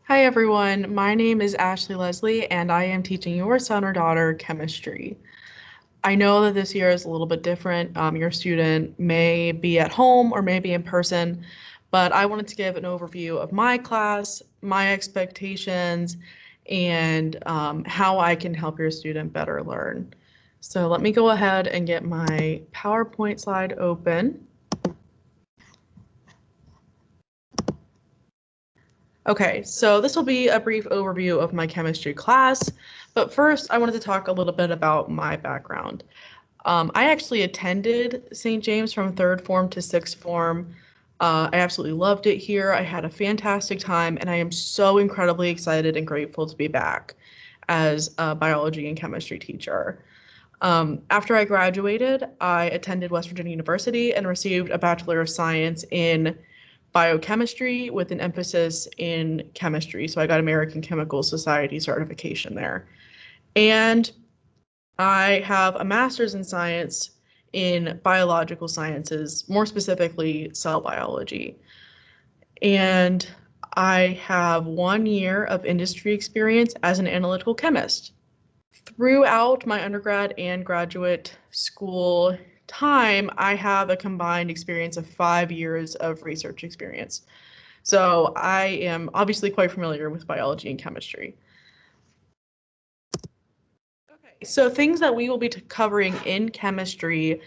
Hi everyone, my name is Ashley Leslie and I am teaching your son or daughter chemistry. I know that this year is a little bit different. Your student may be at home or maybe in person, but I wanted to give an overview of my class, my expectations, and how I can help your student better learn. So let me go ahead and get my PowerPoint slide open. Okay, so this will be a brief overview of my chemistry class, but first I wanted to talk a little bit about my background. I actually attended St. James from third form to sixth form. I absolutely loved it here. I had a fantastic time, and I am so incredibly excited and grateful to be back as a biology and chemistry teacher. After I graduated, I attended West Virginia University and received a Bachelor of Science in biochemistry with an emphasis in chemistry. So I got American Chemical Society certification there. And I have a master's in science in biological sciences, more specifically cell biology. And I have 1 year of industry experience as an analytical chemist. Throughout my undergrad and graduate school time, I have a combined experience of 5 years of research experience. So I am obviously quite familiar with biology and chemistry. Okay, so things that we will be covering in chemistry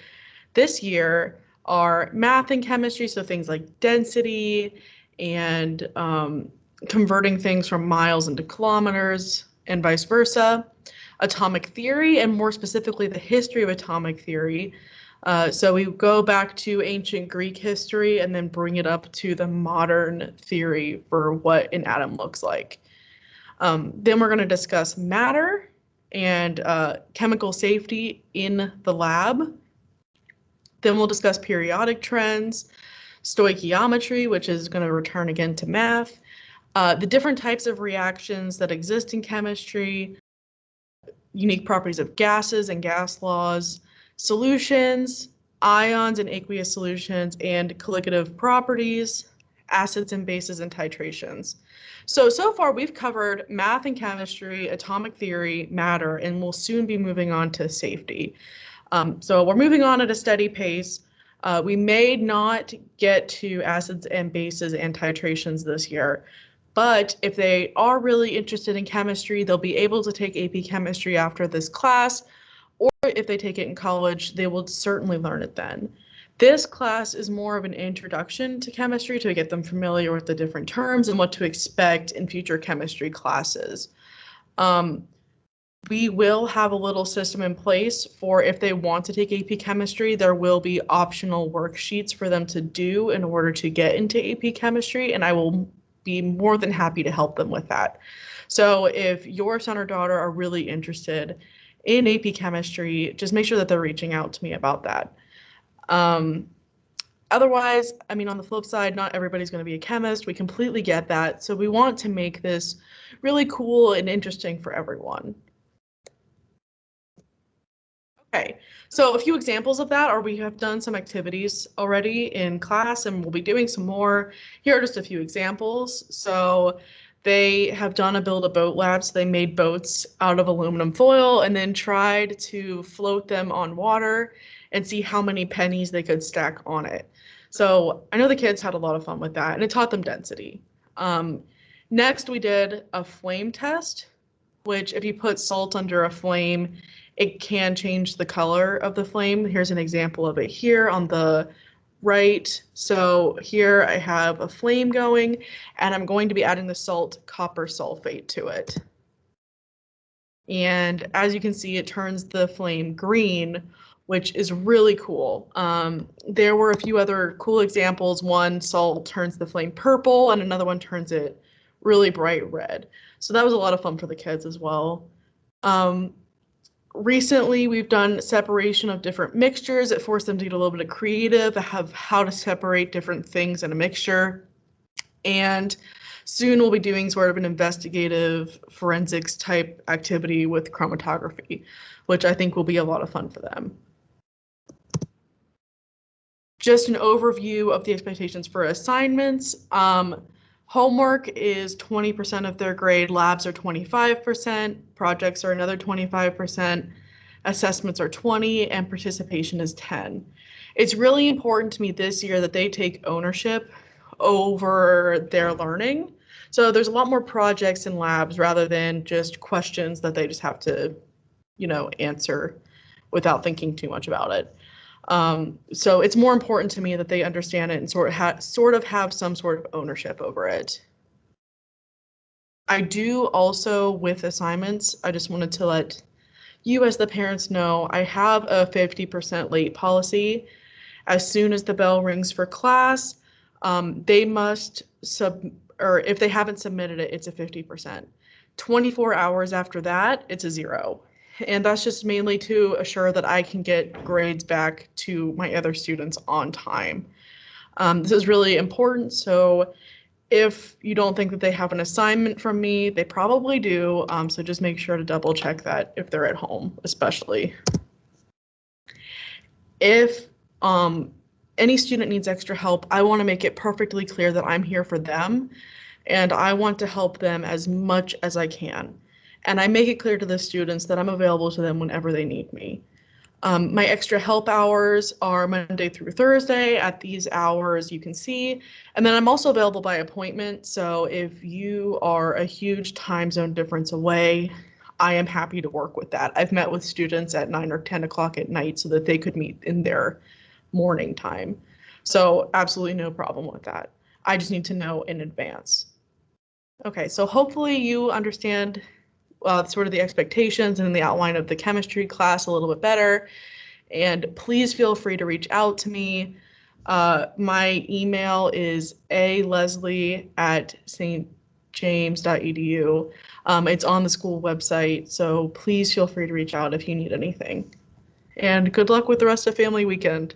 this year are math and chemistry, so things like density and converting things from miles into kilometers and vice versa. Atomic theory, and more specifically, the history of atomic theory. So we go back to ancient Greek history and then bring it up to the modern theory for what an atom looks like. Then we're going to discuss matter and chemical safety in the lab. Then we'll discuss periodic trends, stoichiometry, which is going to return again to math, the different types of reactions that exist in chemistry, unique properties of gases and gas laws, solutions, ions and aqueous solutions, and colligative properties, acids and bases, and titrations. So far we've covered math and chemistry, atomic theory, matter, and we'll soon be moving on to safety. So we're moving on at a steady pace. We may not get to acids and bases and titrations this year, but if they are really interested in chemistry, they'll be able to take AP Chemistry after this class, or if they take it in college, they will certainly learn it then. This class is more of an introduction to chemistry to get them familiar with the different terms and what to expect in future chemistry classes. We will have a little system in place for if they want to take AP Chemistry, there will be optional worksheets for them to do in order to get into AP Chemistry, and I will be more than happy to help them with that. So if your son or daughter are really interested in AP Chemistry, just make sure that they're reaching out to me about that. Otherwise, I mean, on the flip side, not everybody's going to be a chemist. We completely get that. So we want to make this really cool and interesting for everyone. Okay, so a few examples of that are we have done some activities already in class and we'll be doing some more. Here are just a few examples. So they have done a build a boat lab. So they made boats out of aluminum foil and then tried to float them on water and see how many pennies they could stack on it. So I know the kids had a lot of fun with that and it taught them density. Next, we did a flame test, which if you put salt under a flame, it can change the color of the flame. Here's an example of it here on the right. So here I have a flame going, and I'm going to be adding the salt copper sulfate to it. And as you can see, it turns the flame green, which is really cool. There were a few other cool examples. One, salt turns the flame purple, and another one turns it really bright red. So that was a lot of fun for the kids as well. Recently, we've done separation of different mixtures. It forced them to get a little bit creative, have how to separate different things in a mixture. And soon we'll be doing sort of an investigative forensics type activity with chromatography, which I think will be a lot of fun for them. Just an overview of the expectations for assignments. Homework is 20% of their grade, labs are 25%, projects are another 25%, assessments are 20, and participation is 10. It's really important to me this year that they take ownership over their learning. So there's a lot more projects and labs rather than just questions that they just have to, answer without thinking too much about it. So it's more important to me that they understand it and sort of have some sort of ownership over it. I do also, with assignments, I just wanted to let you as the parents know, I have a 50% late policy. As soon as the bell rings for class, they must or if they haven't submitted it, it's a 50%. 24 hours after that, it's a 0. And that's just mainly to assure that I can get grades back to my other students on time. This is really important. So if you don't think that they have an assignment from me, they probably do. So just make sure to double check that if they're at home, especially. If any student needs extra help, I want to make it perfectly clear that I'm here for them and I want to help them as much as I can. And I make it clear to the students that I'm available to them whenever they need me. My extra help hours are Monday through Thursday at these hours you can see. And then I'm also available by appointment. So if you are a huge time zone difference away, I am happy to work with that. I've met with students at 9 or 10 o'clock at night so that they could meet in their morning time. So absolutely no problem with that. I just need to know in advance. Okay, so hopefully you understand sort of the expectations and the outline of the chemistry class a little bit better. And please feel free to reach out to me. My email is aleslie@stjames.edu. It's on the school website, so please feel free to reach out if you need anything. And good luck with the rest of family weekend.